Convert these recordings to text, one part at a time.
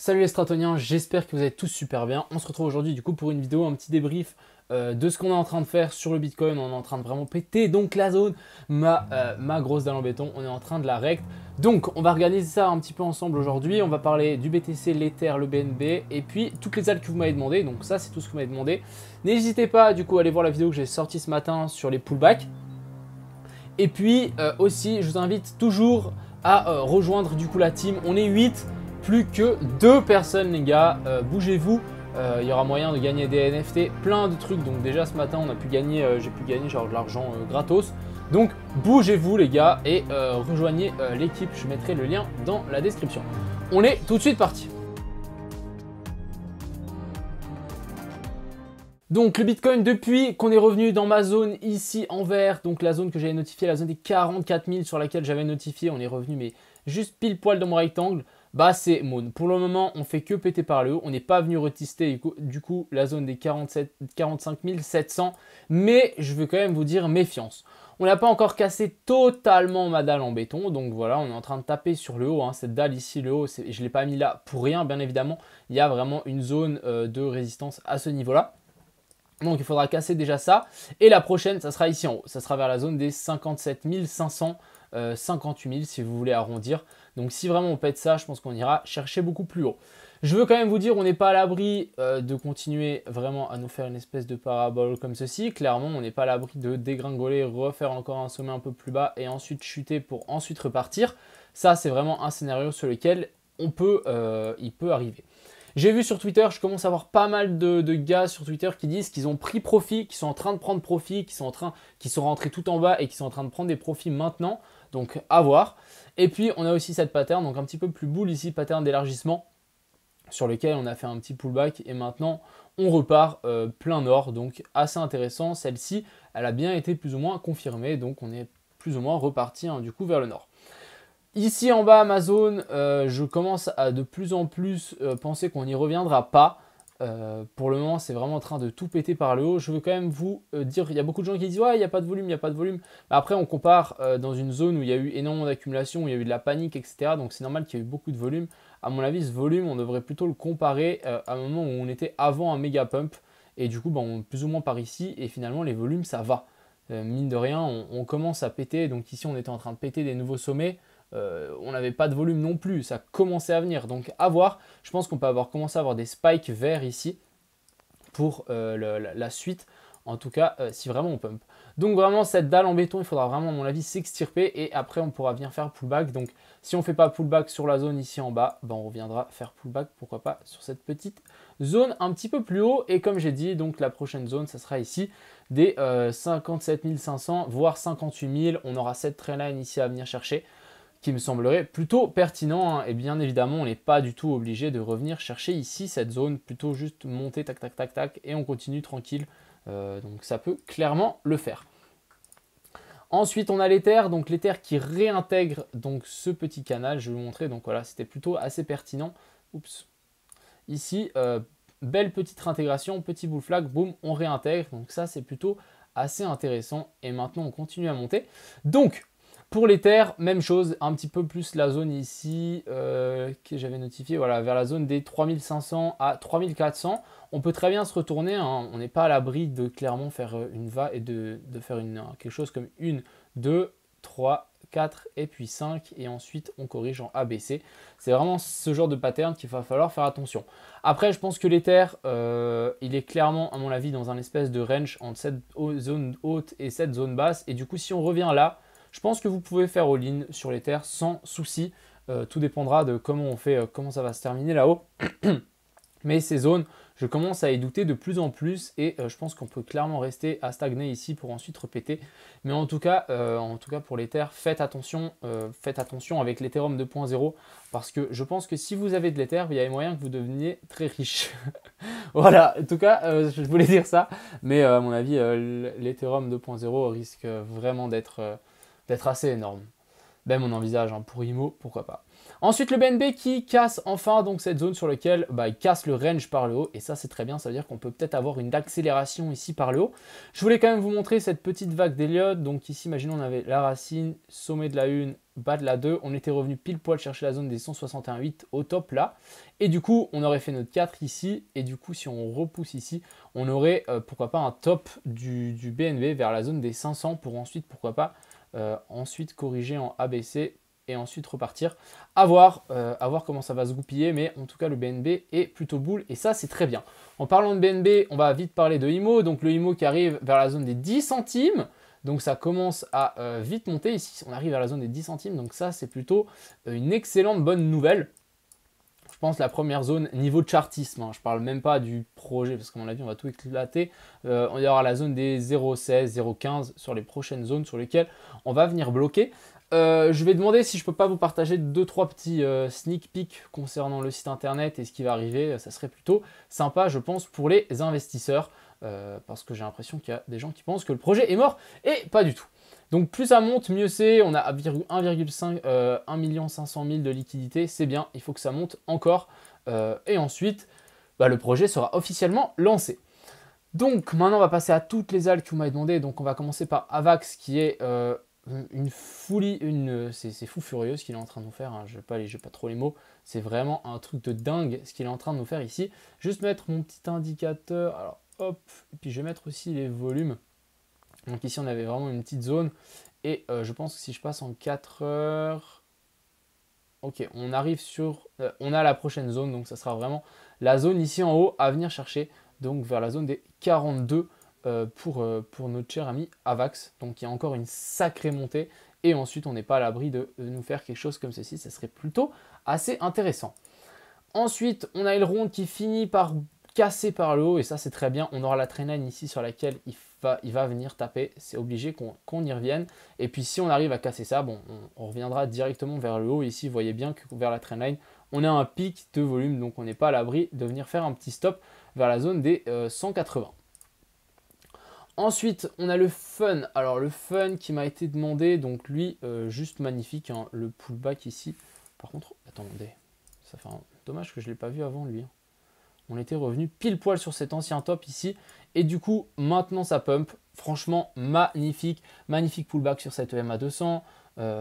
Salut les Stratoniens, j'espère que vous allez tous super bien. On se retrouve aujourd'hui du coup pour une vidéo, un petit débrief de ce qu'on est en train de faire sur le Bitcoin. On est en train de vraiment péter donc la zone, ma grosse dalle en béton, on est en train de la rect. Donc on va regarder ça un petit peu ensemble aujourd'hui. On va parler du BTC, l'Ether, le BNB et puis toutes les altcoins que vous m'avez demandé. Donc ça c'est tout ce que vous m'avez demandé. N'hésitez pas du coup à aller voir la vidéo que j'ai sortie ce matin sur les pullbacks. Et puis aussi je vous invite toujours à rejoindre du coup la team. On est 8. Plus que 2 personnes les gars, bougez-vous, il y aura moyen de gagner des NFT, plein de trucs. Donc déjà ce matin on a pu gagner, j'ai pu gagner genre de l'argent gratos. Donc bougez-vous les gars et rejoignez l'équipe, je mettrai le lien dans la description. On est tout de suite parti. Donc le Bitcoin, depuis qu'on est revenu dans ma zone ici en vert, donc la zone que j'avais notifiée, la zone des 44 000 sur laquelle j'avais notifié, on est revenu mais juste pile poil dans mon rectangle, bah c'est Moon. Pour le moment, on fait que péter par le haut, on n'est pas venu retester du coup la zone des 45 700, mais je veux quand même vous dire méfiance. On n'a pas encore cassé totalement ma dalle en béton, donc voilà, on est en train de taper sur le haut, hein. Cette dalle ici, le haut, je ne l'ai pas mis là pour rien, bien évidemment, il y a vraiment une zone de résistance à ce niveau-là. Donc il faudra casser déjà ça. Et la prochaine, ça sera ici en haut. Ça sera vers la zone des 57 500, 58 000 si vous voulez arrondir. Donc si vraiment on pète ça, je pense qu'on ira chercher beaucoup plus haut. Je veux quand même vous dire, on n'est pas à l'abri de continuer vraiment à nous faire une espèce de parabole comme ceci. Clairement, on n'est pas à l'abri de dégringoler, refaire encore un sommet un peu plus bas et ensuite chuter pour ensuite repartir. Ça, c'est vraiment un scénario sur lequel il peut arriver. J'ai vu sur Twitter, je commence à avoir pas mal de gars sur Twitter qui disent qu'ils ont pris profit, qui sont en train de prendre profit, qui sont rentrés tout en bas et qui sont en train de prendre des profits maintenant. Donc à voir. Et puis on a aussi cette pattern, donc un petit peu plus bull ici, pattern d'élargissement, sur lequel on a fait un petit pullback et maintenant on repart plein nord. Donc assez intéressant. Celle-ci, elle a bien été plus ou moins confirmée, donc on est plus ou moins reparti du coup vers le nord. Ici en bas, ma zone, je commence à de plus en plus penser qu'on n'y reviendra pas. Pour le moment, c'est vraiment en train de tout péter par le haut. Je veux quand même vous dire, il y a beaucoup de gens qui disent « Ouais, il n'y a pas de volume, il n'y a pas de volume. » Mais après, on compare dans une zone où il y a eu énormément d'accumulation, où il y a eu de la panique, etc. Donc c'est normal qu'il y ait eu beaucoup de volume. À mon avis, ce volume, on devrait plutôt le comparer à un moment où on était avant un méga pump. Et du coup, on est plus ou moins par ici. Et finalement, les volumes, ça va. Mine de rien, on commence à péter. Donc ici, on était en train de péter des nouveaux sommets. On n'avait pas de volume non plus, ça commençait à venir. Donc à voir, je pense qu'on peut commencer à avoir des spikes verts ici pour la suite, en tout cas si vraiment on pump. Donc vraiment cette dalle en béton, il faudra vraiment à mon avis s'extirper et après on pourra venir faire pullback. Donc si on ne fait pas pullback sur la zone ici en bas, on reviendra faire pullback, pourquoi pas sur cette petite zone un petit peu plus haut. Et comme j'ai dit, donc la prochaine zone, ça sera ici des 57 500 voire 58 000. On aura cette trendline ici à venir chercher, qui me semblerait plutôt pertinent, hein. Et bien évidemment, on n'est pas du tout obligé de revenir chercher ici cette zone, plutôt juste monter, tac, tac, tac, tac, et on continue tranquille. Donc ça peut clairement le faire. Ensuite, on a l'Ether, donc l'Ether qui réintègre donc ce petit canal, je vais vous montrer, donc voilà, c'était plutôt assez pertinent. Oups. Ici, belle petite réintégration, petit bull flag, boum, on réintègre, donc ça c'est plutôt assez intéressant. Et maintenant, on continue à monter. Donc, pour l'Ether, même chose, un petit peu plus la zone ici que j'avais notifié, voilà, vers la zone des 3500 à 3400. On peut très bien se retourner, hein. On n'est pas à l'abri de clairement faire une va et de faire quelque chose comme 1, 2, 3, 4 et puis 5 et ensuite on corrige en ABC. C'est vraiment ce genre de pattern qu'il va falloir faire attention. Après, je pense que l'Ether, il est clairement, à mon avis, dans un espèce de range entre cette zone haute et cette zone basse. Et du coup, si on revient là, je pense que vous pouvez faire all-in sur l'Ether sans souci. Tout dépendra de comment on fait, comment ça va se terminer là-haut. Mais ces zones, je commence à y douter de plus en plus et je pense qu'on peut clairement rester à stagner ici pour ensuite repéter. Mais en tout cas pour l'Ether, faites attention avec l'Ethereum 2.0 parce que je pense que si vous avez de l'Ether, il y a moyen que vous deveniez très riche. Voilà, en tout cas, je voulais dire ça. Mais à mon avis, l'Ethereum 2.0 risque vraiment d'être assez énorme. Même on envisage pour IMO, pourquoi pas. Ensuite, le BNB qui casse enfin donc cette zone sur laquelle il casse le range par le haut. Et ça, c'est très bien. Ça veut dire qu'on peut peut-être avoir une accélération ici par le haut. Je voulais quand même vous montrer cette petite vague d'Elliott. Donc ici, imaginons, on avait la racine, sommet de la 1, bas de la 2. On était revenu pile poil chercher la zone des 161,8 au top là. Et du coup, on aurait fait notre 4 ici. Et du coup, si on repousse ici, on aurait pourquoi pas un top du BNB vers la zone des 500 pour ensuite, pourquoi pas, ensuite corriger en ABC et ensuite repartir. À voir comment ça va se goupiller, mais en tout cas le BNB est plutôt boule et ça c'est très bien. En parlant de BNB, on va vite parler de IMO, donc le IMO qui arrive vers la zone des 10 centimes, donc ça commence à vite monter, ici on arrive à la zone des 10 centimes, donc ça c'est plutôt une excellente bonne nouvelle. Je pense la première zone niveau chartisme, hein, je parle même pas du projet parce qu'à mon avis on va tout éclater, il y aura la zone des 0,16, 0,15 sur les prochaines zones sur lesquelles on va venir bloquer. Je vais demander si je peux pas vous partager 2-3 petits sneak peeks concernant le site internet et ce qui va arriver. Ça serait plutôt sympa, je pense, pour les investisseurs. Parce que j'ai l'impression qu'il y a des gens qui pensent que le projet est mort et pas du tout. Donc plus ça monte, mieux c'est. On a 1,5 500 000 de liquidité, c'est bien. Il faut que ça monte encore. Et ensuite, le projet sera officiellement lancé. Donc maintenant, on va passer à toutes les altes que vous m'avez demandé. Donc on va commencer par Avax qui est une folie, c'est fou furieux ce qu'il est en train de nous faire, hein. Je n'ai pas trop les mots, c'est vraiment un truc de dingue ce qu'il est en train de nous faire ici. Juste mettre mon petit indicateur, alors hop, et puis je vais mettre aussi les volumes. Donc ici on avait vraiment une petite zone, et je pense que si je passe en 4 heures, ok, on arrive sur, on a la prochaine zone, donc ça sera vraiment la zone ici en haut à venir chercher, donc vers la zone des 42 pour notre cher ami Avax. Donc il y a encore une sacrée montée et ensuite on n'est pas à l'abri de nous faire quelque chose comme ceci. Ça serait plutôt assez intéressant. Ensuite on a Elrond qui finit par casser par le haut et ça c'est très bien. On aura la trendline ici sur laquelle il va venir taper. C'est obligé qu'on y revienne. Et puis si on arrive à casser ça, bon, on reviendra directement vers le haut. Ici vous voyez bien que vers la trendline on a un pic de volume, donc on n'est pas à l'abri de venir faire un petit stop vers la zone des 180. Ensuite, on a le fun. Alors, le fun qui m'a été demandé, donc lui, juste magnifique, hein, le pullback ici. Par contre, attendez, ça fait dommage que je ne l'ai pas vu avant lui. Hein. On était revenu pile poil sur cet ancien top ici. Et du coup, maintenant, ça pump. Franchement, magnifique. Magnifique pullback sur cette EMA 200.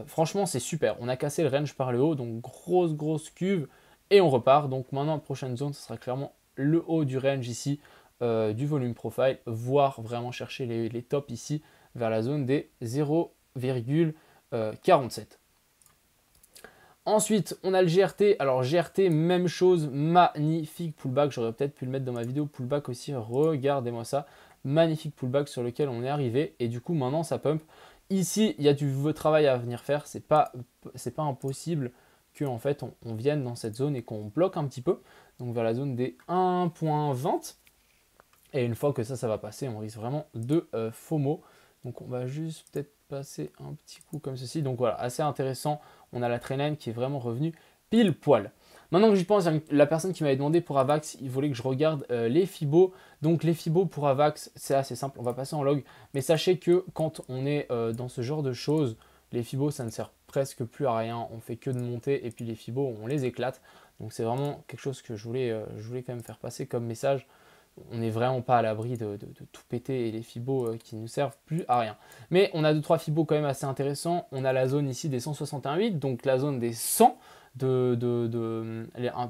Franchement, c'est super. On a cassé le range par le haut, donc grosse cuve. Et on repart. Donc maintenant, prochaine zone, ce sera clairement le haut du range ici. Du volume profile, voire vraiment chercher les tops ici vers la zone des 0,47. Ensuite, on a le GRT. Alors GRT, même chose, magnifique pullback. J'aurais peut-être pu le mettre dans ma vidéo pullback aussi. Regardez-moi ça. Magnifique pullback sur lequel on est arrivé. Et du coup, maintenant, ça pump. Ici, il y a du travail à venir faire. C'est pas impossible que en fait, on vienne dans cette zone et qu'on bloque un petit peu. Donc vers la zone des 1,20. Et une fois que ça va passer, on risque vraiment de FOMO. Donc on va juste peut-être passer un petit coup comme ceci. Donc voilà, assez intéressant. On a la trendline qui est vraiment revenue pile poil. Maintenant que j'y pense, la personne qui m'avait demandé pour Avax, il voulait que je regarde les Fibos. Donc les Fibos pour Avax, c'est assez simple. On va passer en log. Mais sachez que quand on est dans ce genre de choses, les Fibos, ça ne sert presque plus à rien. On fait que de monter et puis les Fibos, on les éclate. Donc c'est vraiment quelque chose que je voulais quand même faire passer comme message. On n'est vraiment pas à l'abri de tout péter et les fibos qui ne nous servent plus à rien. Mais on a 2-3 fibos quand même assez intéressants. On a la zone ici des 161,8, donc la zone des 100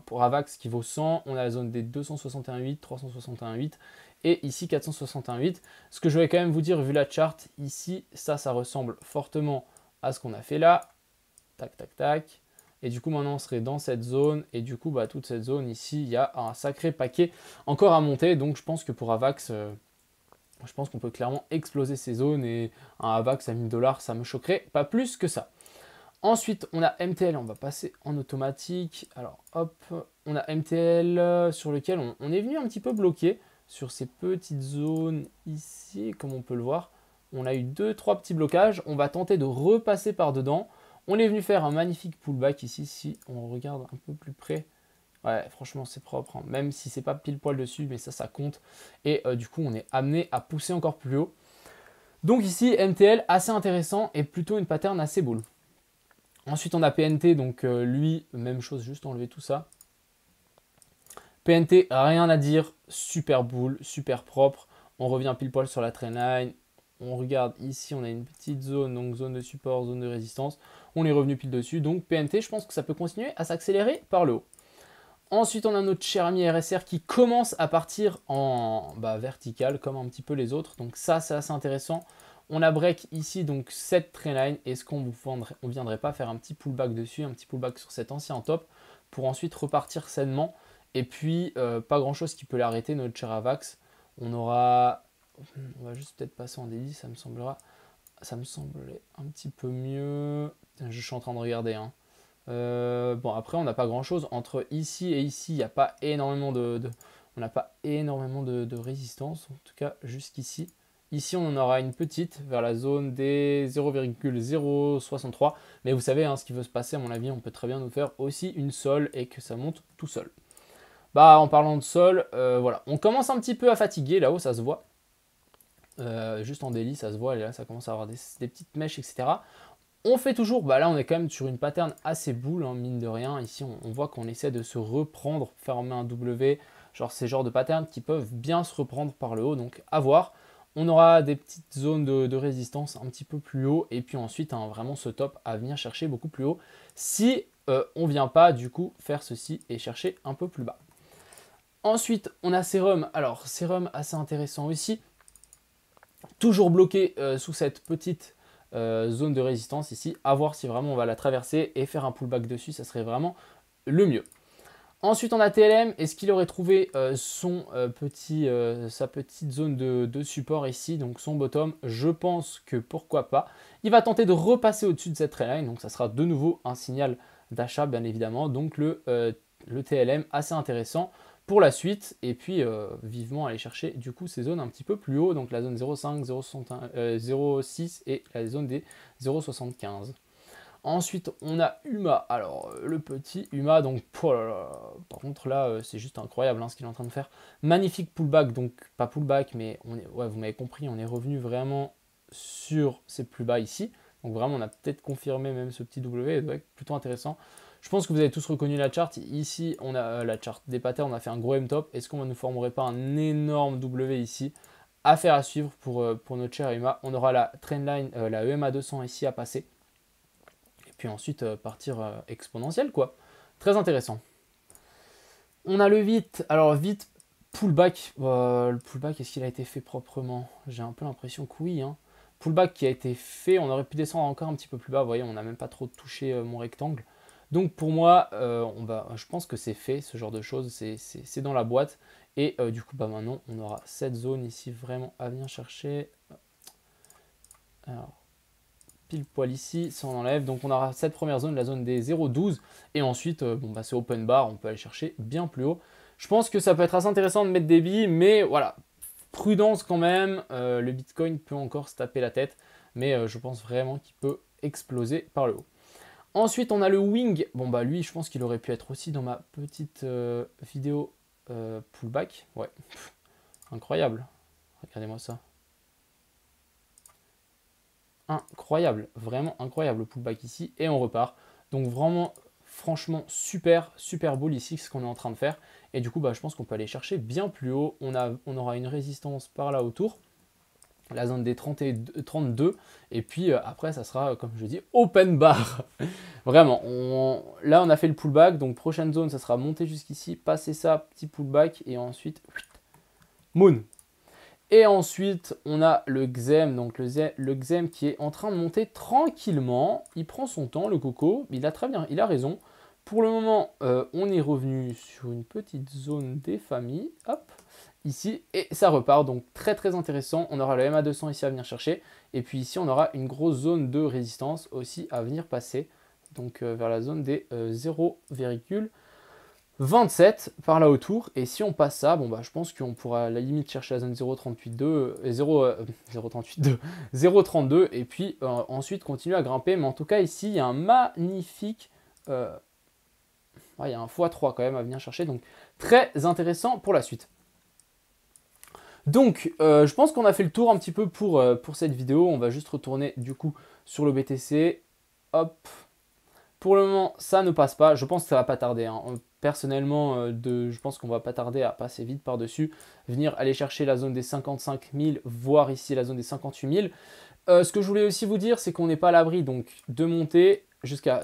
pour Avax qui vaut 100. On a la zone des 261,8, 361,8 et ici 461,8. Ce que je vais quand même vous dire, vu la charte, ici, ça ressemble fortement à ce qu'on a fait là. Tac, tac, tac. Et du coup, maintenant, on serait dans cette zone. Et du coup, toute cette zone ici, il y a un sacré paquet encore à monter. Donc, je pense que pour Avax, je pense qu'on peut clairement exploser ces zones. Et un Avax à 1000 $, ça me choquerait pas plus que ça. Ensuite, on a MTL. On va passer en automatique. Alors, hop, on a MTL sur lequel on est venu un petit peu bloqué sur ces petites zones ici, comme on peut le voir. On a eu 2-3 petits blocages. On va tenter de repasser par dedans. On est venu faire un magnifique pullback ici, si on regarde un peu plus près. Ouais, franchement, c'est propre, hein. Même si c'est pas pile poil dessus, mais ça compte. Et du coup, on est amené à pousser encore plus haut. Donc ici, MTL, assez intéressant et plutôt une pattern assez boule. Ensuite, on a PNT, donc lui, même chose, juste enlever tout ça. PNT, rien à dire, super boule, super propre. On revient pile poil sur la trendline. On regarde ici, on a une petite zone, donc zone de support, zone de résistance. On est revenu pile dessus. Donc PNT, je pense que ça peut continuer à s'accélérer par le haut. Ensuite, on a notre cher ami RSR qui commence à partir en vertical, comme un petit peu les autres. Donc ça, c'est assez intéressant. On a break ici, donc cette trendline. Est-ce qu'on ne viendrait pas faire un petit pullback dessus, un petit pullback sur cet ancien top pour ensuite repartir sainement? Et puis, pas grand-chose qui peut l'arrêter, notre cher Avax. On va juste peut-être passer en daily, ça me semblait un petit peu mieux. Je suis en train de regarder. Hein. Bon, après, on n'a pas grand-chose. Entre ici et ici, il n'y a pas énormément on n'a pas énormément de résistance. En tout cas, jusqu'ici. Ici, on en aura une petite vers la zone des 0,063. Mais vous savez, hein, ce qui veut se passer, à mon avis, on peut très bien nous faire aussi une sol et que ça monte tout seul. Bah, en parlant de sol, voilà. On commence un petit peu à fatiguer. Là-haut, ça se voit. Juste en daily, ça se voit. Et là, ça commence à avoir des petites mèches, etc. On fait toujours, bah là on est quand même sur une pattern assez boule, hein, mine de rien. Ici on voit qu'on essaie de se reprendre, fermer un W, genre ces genres de patterns qui peuvent bien se reprendre par le haut, donc à voir. On aura des petites zones de résistance un petit peu plus haut et puis ensuite hein, vraiment ce top à venir chercher beaucoup plus haut si on ne vient pas du coup faire ceci et chercher un peu plus bas. Ensuite on a Serum, alors Serum assez intéressant aussi, toujours bloqué sous cette petite zone de résistance ici, à voir si vraiment on va la traverser et faire un pullback dessus, ça serait vraiment le mieux. Ensuite on a TLM, est-ce qu'il aurait trouvé sa petite zone de support ici, donc son bottom? Je pense que pourquoi pas. Il va tenter de repasser au-dessus de cette trendline, donc ça sera de nouveau un signal d'achat bien évidemment, donc le TLM assez intéressant pour la suite, et puis vivement aller chercher du coup ces zones un petit peu plus haut, donc la zone 0,5, 0,6 et la zone des 0,75. Ensuite, on a Uma. Alors, le petit Uma, donc, oh là là, par contre, là, c'est juste incroyable hein, ce qu'il est en train de faire. Magnifique pullback, donc, pas pullback, mais ouais, vous m'avez compris, on est revenu vraiment sur ces plus bas ici. Donc, vraiment, on a peut-être confirmé même ce petit W, ouais, plutôt intéressant. Je pense que vous avez tous reconnu la charte. Ici, on a la charte des patterns, on a fait un gros M-top. Est-ce qu'on ne formerait pas un énorme W ici? Affaire à suivre pour notre cher Uma. On aura la trendline, la EMA 200 ici à passer puis ensuite partir exponentiel quoi. Très intéressant. On a le vite. Alors vite, pullback. Le pullback, est-ce qu'il a été fait proprement? J'ai un peu l'impression que oui. Hein. Pullback qui a été fait, on aurait pu descendre encore un petit peu plus bas. Vous voyez, on n'a même pas trop touché mon rectangle. Donc pour moi, je pense que c'est fait, ce genre de choses. C'est dans la boîte. Et du coup, maintenant, on aura cette zone ici vraiment à venir chercher. Alors, pile poil ici, ça on enlève. Donc on aura cette première zone, la zone des 0,12. Et ensuite, c'est open bar, on peut aller chercher bien plus haut. Je pense que ça peut être assez intéressant de mettre des billes, mais voilà, prudence quand même. Le Bitcoin peut encore se taper la tête, mais je pense vraiment qu'il peut exploser par le haut. Ensuite, on a le Wing. Bon, lui, je pense qu'il aurait pu être aussi dans ma petite vidéo pullback. Ouais, incroyable. Regardez-moi ça. Incroyable, vraiment incroyable le pullback ici et on repart. Donc vraiment, franchement, super bull ici ce qu'on est en train de faire. Et du coup, je pense qu'on peut aller chercher bien plus haut. On aura une résistance par là autour, la zone des 30 et 32. Et puis après, ça sera, comme je dis, open bar. Vraiment, là on a fait le pullback. Donc prochaine zone, ça sera monter jusqu'ici, passer ça, petit pullback et ensuite, moon. Et ensuite, on a le XEM, donc le XEM qui est en train de monter tranquillement. Il prend son temps, le coco. Il a très bien, il a raison. Pour le moment, on est revenu sur une petite zone des familles. Hop, ici. Et ça repart. Donc très intéressant. On aura le MA 200 ici à venir chercher. Et puis ici, on aura une grosse zone de résistance aussi à venir passer. Donc vers la zone des 0,27 par là autour. Et si on passe ça, je pense qu'on pourra à la limite chercher la zone 0,32 et puis ensuite continuer à grimper. Mais en tout cas ici il y a un magnifique il y a un x3 quand même à venir chercher, donc très intéressant pour la suite. Donc je pense qu'on a fait le tour un petit peu pour cette vidéo. On va juste retourner du coup sur le BTC. Hop. Pour le moment, ça ne passe pas. Je pense que ça va pas tarder. Hein. Personnellement, je pense qu'on va pas tarder à passer vite par-dessus. Venir aller chercher la zone des 55 000, voire ici la zone des 58 000. Ce que je voulais aussi vous dire, c'est qu'on n'est pas à l'abri donc de monter jusqu'à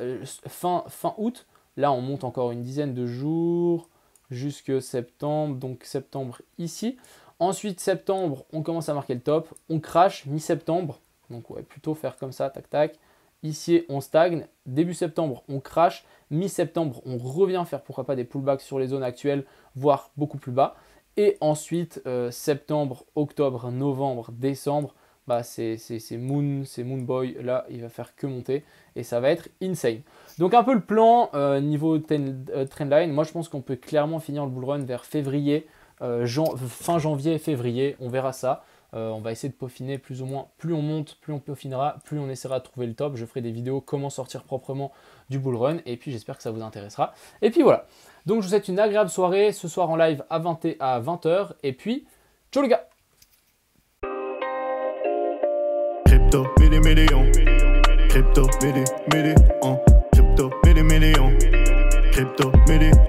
fin août. Là, on monte encore une dizaine de jours jusque septembre. Donc septembre ici. Ensuite, septembre, on commence à marquer le top. On crash mi-septembre. Donc ouais, plutôt faire comme ça, tac tac. Ici, on stagne. Début septembre, on crash. Mi-septembre, on revient faire pourquoi pas des pullbacks sur les zones actuelles, voire beaucoup plus bas. Et ensuite, septembre, octobre, novembre, décembre, bah c'est Moonboy. Là, il va faire que monter et ça va être insane. Donc un peu le plan niveau trendline. Moi, je pense qu'on peut clairement finir le bull run vers février, fin janvier, février. On verra ça. On va essayer de peaufiner plus ou moins. Plus on monte, plus on peaufinera, plus on essaiera de trouver le top. Je ferai des vidéos comment sortir proprement du bull run. Et puis j'espère que ça vous intéressera. Et puis voilà. Donc je vous souhaite une agréable soirée. Ce soir en live à 20h. Et puis, ciao les gars. Crypto, million. Crypto, million. Crypto, million.